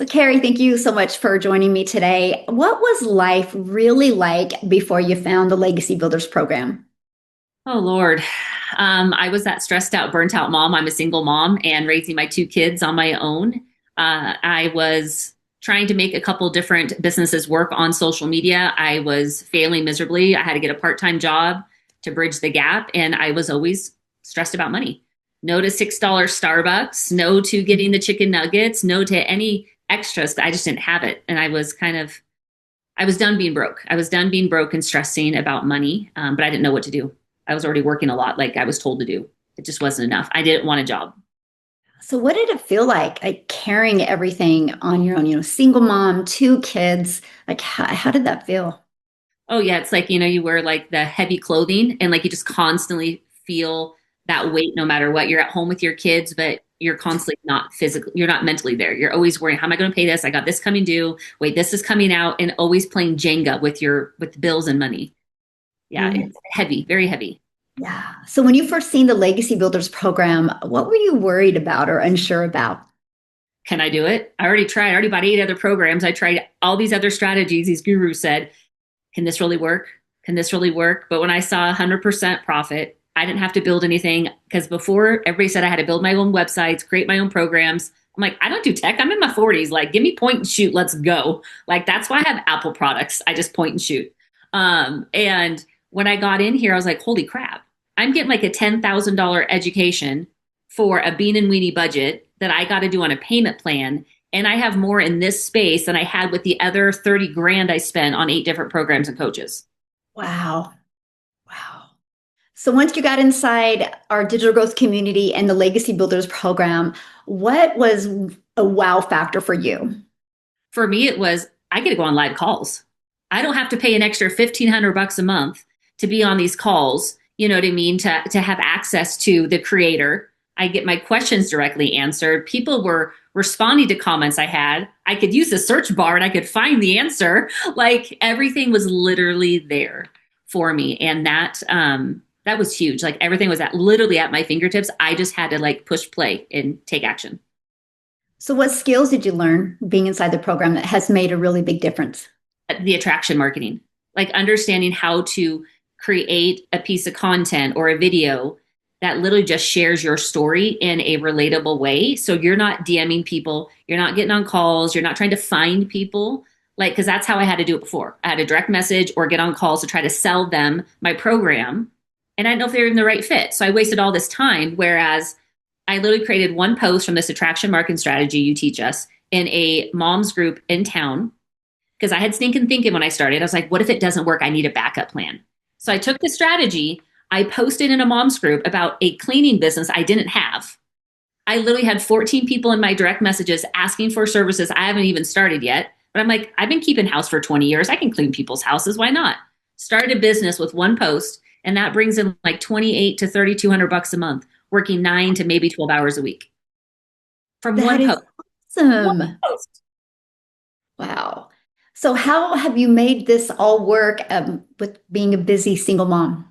So, Carrie, thank you so much for joining me today. What was life really like before you found the Legacy Builders program? Oh Lord. I was that stressed out, burnt out mom. I'm a single mom and raising my two kids on my own. I was trying to make a couple different businesses work on social media. I was failing miserably. I had to get a part-time job to bridge the gap, and I was always stressed about money. No to $6 Starbucks, no to getting the chicken nuggets, no to any extras. I just didn't have it. And I was done being broke. I was done being broke and stressing about money, but I didn't know what to do. I was already working a lot, like I was told to do. It just wasn't enough. I didn't want a job. So, what did it feel like carrying everything on your own? Single mom, two kids. How did that feel? Oh yeah, it's like, you wear like the heavy clothing and like you just constantly feel that weight no matter what. You're at home with your kids, but you're constantly not physically, you're not mentally there. You're always worrying, how am I going to pay this? I got this coming due. Wait, this is coming out, and always playing Jenga with bills and money. Yeah, Mm, it's heavy, very heavy. yeah. So, when you first seen the Legacy Builders program, what were you worried about or unsure about? Can I do it? I already tried. I already bought 8 other programs. I tried all these other strategies these gurus said. Can this really work? Can this really work? But when I saw 100% profit, I didn't have to build anything, because before everybody said I had to build my own websites, create my own programs. I'm like, I don't do tech. I'm in my 40s. Like, give me point and shoot. Let's go. Like, that's why I have Apple products. I just point and shoot. And when I got in here, I was like, holy crap. I'm getting like a $10,000 education for a bean and weenie budget that I got to do on a payment plan. And I have more in this space than I had with the other 30 grand I spent on 8 different programs and coaches. Wow. Wow. So once you got inside our digital growth community and the Legacy Builders program, what was a wow factor for you? For me, it was, I get to go on live calls. I don't have to pay an extra 1,500 bucks a month to be on these calls. You know what I mean? To have access to the creator. I get my questions directly answered. People were responding to comments I had. I could use the search bar and I could find the answer. Like, everything was literally there for me. And that was huge. Like, everything was literally at my fingertips. I just had to like push play and take action. So what skills did you learn being inside the program that has made a really big difference? The attraction marketing, like understanding how to create a piece of content or a video that literally just shares your story in a relatable way. So you're not DMing people, you're not getting on calls, you're not trying to find people. Like, because that's how I had to do it before. I had a direct message or get on calls to try to sell them my program. And I didn't know if they were in the right fit. So I wasted all this time. Whereas I literally created one post from this attraction marketing strategy you teach us in a mom's group in town, because I had stinking thinking when I started. I was like, what if it doesn't work? I need a backup plan. So I took the strategy. I posted in a mom's group about a cleaning business I didn't have. I literally had 14 people in my direct messages asking for services I haven't even started yet. But I'm like, I've been keeping house for 20 years. I can clean people's houses. Why not? Started a business with one post, and that brings in like 28 to 3,200 bucks a month, working 9 to maybe 12 hours a week from That one is post. One awesome. post. Wow. So how have you made this all work with being a busy single mom?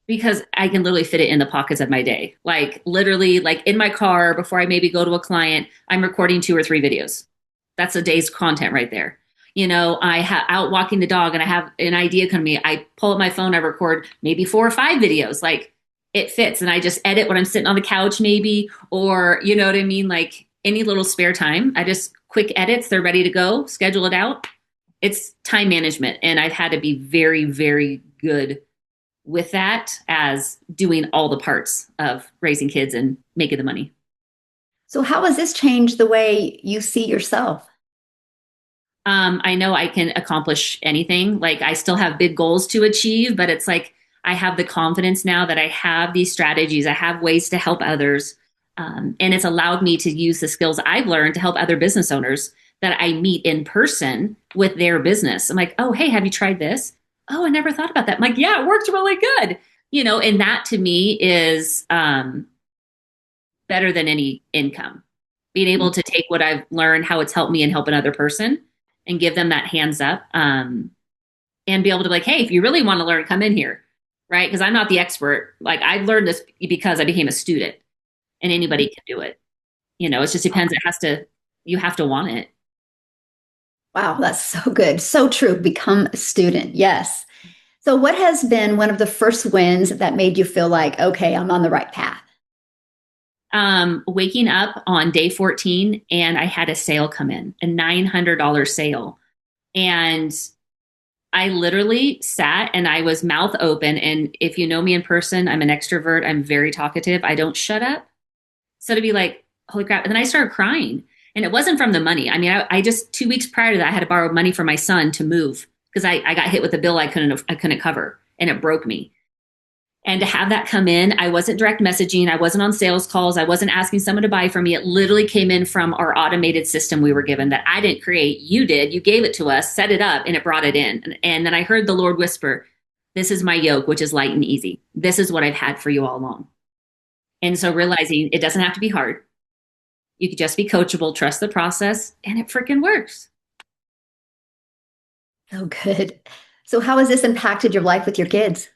Because I can literally fit it in the pockets of my day. Like, literally, like in my car before I maybe go to a client, I'm recording 2 or 3 videos. That's a day's content right there. Out walking the dog and I have an idea come to me. I pull up my phone, I record maybe 4 or 5 videos. Like, it fits, and I just edit when I'm sitting on the couch, maybe, or you know what I mean? Like, any little spare time, I just quick edits, they're ready to go, schedule it out. It's time management. And I've had to be very, very good with that, as doing all the parts of raising kids and making the money. So how has this changed the way you see yourself? I know I can accomplish anything. Like, I still have big goals to achieve, but it's like I have the confidence now that I have these strategies. I have ways to help others. And it's allowed me to use the skills I've learned to help other business owners that I meet in person with their business. I'm like, oh, hey, have you tried this? Oh, I never thought about that. I'm like, yeah, it worked really good. And that to me is better than any income. Being able to take what I've learned, how it's helped me and help another person, and give them that hands up, and be able to be like, hey, if you really want to learn, come in here. Right. Because I'm not the expert. Like, I've learned this because I became a student, and anybody can do it. It just depends. You have to want it. Wow, that's so good. So true. Become a student. Yes. So, what has been one of the first wins that made you feel like, okay, I'm on the right path? Waking up on day 14 and I had a sale come in, a $900 sale. And I literally sat and I was mouth open. And if you know me in person, I'm an extrovert. I'm very talkative. I don't shut up. So to be like, holy crap. And then I started crying. And it wasn't from the money. I mean, I just 2 weeks prior to that, I had to borrow money from my son to move because I got hit with a bill I couldn't cover and it broke me. And to have that come in, I wasn't direct messaging. I wasn't on sales calls. I wasn't asking someone to buy from me. It literally came in from our automated system we were given that I didn't create. You did. You gave it to us, set it up, and it brought it in. And then I heard the Lord whisper, this is my yoke, which is light and easy. This is what I've had for you all along. And so realizing it doesn't have to be hard. You could just be coachable, trust the process, and it freaking works. So good. So, how has this impacted your life with your kids?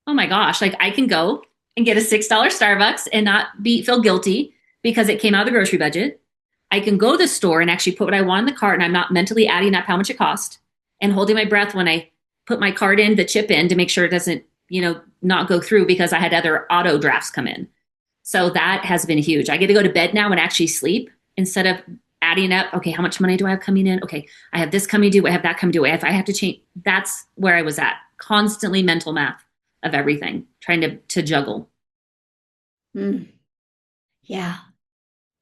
Oh my gosh, like I can go and get a $6 Starbucks and not be feel guilty because it came out of the grocery budget. I can go to the store and actually put what I want in the cart and I'm not mentally adding up how much it cost and holding my breath when I put my card in, the chip in to make sure it doesn't, not go through because I had other auto drafts come in. So that has been huge. I get to go to bed now and actually sleep instead of adding up, okay, how much money do I have coming in? Okay, I have this coming due, I have that coming due. If I have to change, that's where I was at. Constantly mental math of everything, trying to juggle. Mm, yeah,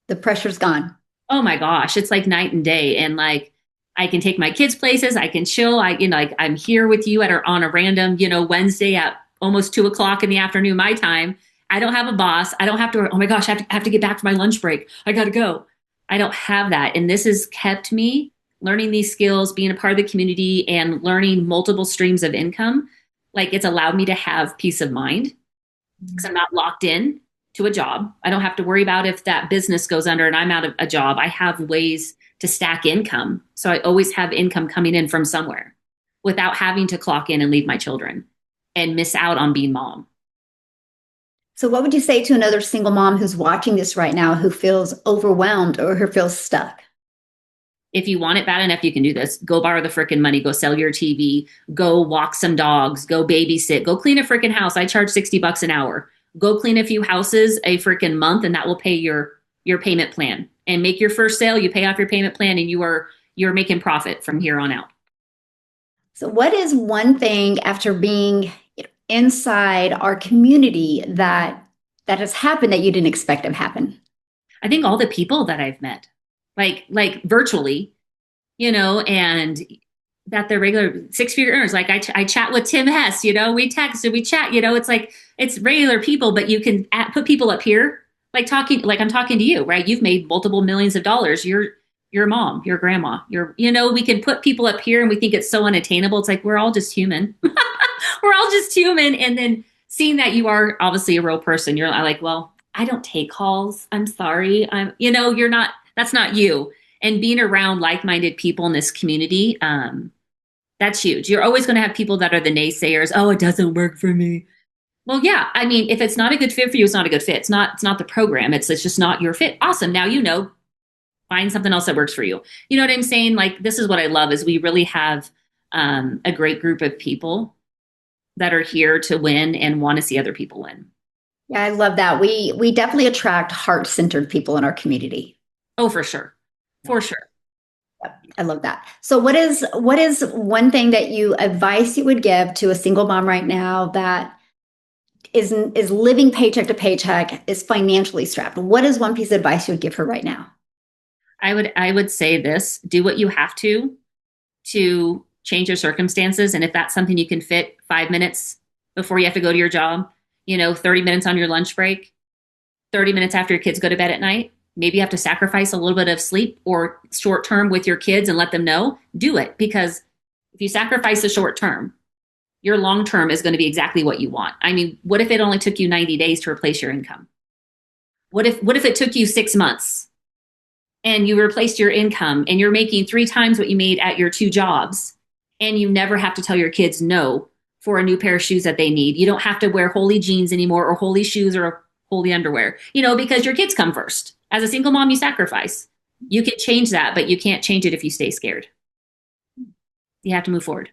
the pressure's gone. Oh my gosh, it's like night and day. And like I can take my kids places, I can chill. Like I'm here with you on a random, Wednesday at almost 2 o'clock in the afternoon, my time. I don't have a boss. I don't have to, oh my gosh, I have to get back for my lunch break. I gotta go. I don't have that. And this has kept me learning these skills, being a part of the community and learning multiple streams of income. Like it's allowed me to have peace of mind because I'm not locked in to a job. I don't have to worry about if that business goes under and I'm out of a job. I have ways to stack income. So I always have income coming in from somewhere without having to clock in and leave my children and miss out on being mom. So, what would you say to another single mom who's watching this right now who feels overwhelmed or who feels stuck? If you want it bad enough, you can do this. Go borrow the freaking money, go sell your TV, go walk some dogs, go babysit, go clean a freaking house. I charge $60 an hour. Go clean a few houses a freaking month and that will pay your payment plan. And make your first sale, you pay off your payment plan and you're making profit from here on out. So, what is one thing after being inside our community that has happened that you didn't expect to happen? I think all the people that I've met, like virtually, and that they're regular six-figure earners. Like I chat with Tim Hess, we text and we chat, it's like, it's regular people, but you can put people up here, like I'm talking to you, right? You've made multiple millions of dollars. Your mom, your grandma, we can put people up here and we think it's so unattainable. It's like, we're all just human. We're all just human. And then seeing that you are obviously a real person, you're like, well, I don't take calls. I'm sorry. You're not, that's not you. And being around like-minded people in this community, that's huge. You're always going to have people that are the naysayers. Oh, it doesn't work for me. Well, yeah. I mean, if it's not a good fit for you, it's not a good fit. It's not the program. It's just not your fit. Awesome. Now, find something else that works for you. You know what I'm saying? Like, this is what I love is we really have a great group of people that are here to win and want to see other people win. Yeah, I love that. We definitely attract heart-centered people in our community. Oh, for sure. For sure. Yep, I love that. So what is one thing that you advice you would give to a single mom right now that is living paycheck to paycheck, is financially strapped? What is one piece of advice you would give her right now? I would say this, do what you have to change your circumstances. And if that's something you can fit 5 minutes before you have to go to your job, 30 minutes on your lunch break, 30 minutes after your kids go to bed at night, maybe you have to sacrifice a little bit of sleep or short term with your kids and let them know, do it. Because if you sacrifice the short term, your long term is going to be exactly what you want. I mean, what if it only took you 90 days to replace your income? What if it took you 6 months and you replaced your income and you're making 3 times what you made at your 2 jobs and you never have to tell your kids no for a new pair of shoes that they need? You don't have to wear holey jeans anymore or holey shoes or holey underwear, because your kids come first. As a single mom, you sacrifice. You can change that, but you can't change it if you stay scared. You have to move forward.